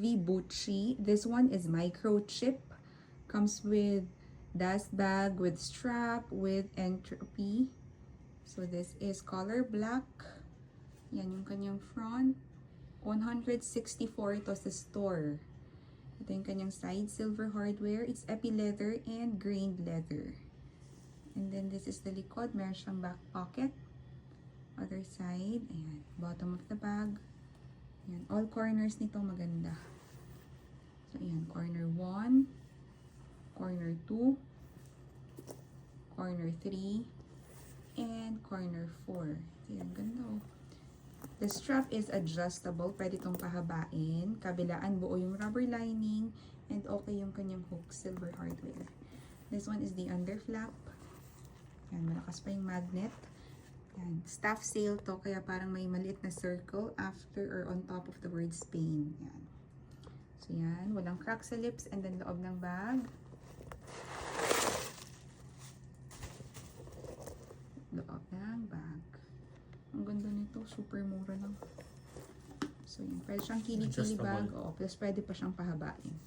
LV Bucci. This one is microchip. Comes with dust bag, with strap, with entropy. So this is color black. Yan yung kanyang front. 164 ito sa store. Ito yung kanyang side, silver hardware. It's epi leather and grained leather. And then this is the likod. Meron siyang back pocket. Other side. Ayan. Bottom of the bag. Ayan. All corners nito maganda. So, ayan. Corner 1. Corner 2. Corner 3. And corner 4. Ayan. Ganda oh. The strap is adjustable. Pwede itong pahabain. Kabilaan buo yung rubber lining. And okay yung kanyang hook. Silver hardware. This one is the under flap. Ayan. Malakas pa yung magnet. Yan. Staff sale to, kaya parang may maliit na circle after or on top of the word Spain. Yan. So yan, walang crack sa lips, and then loob ng bag. Loob ng bag. Ang ganda nito, super mura lang. So yan, pwede siyang kili-kili bag, plus pwede pa siyang pahabain.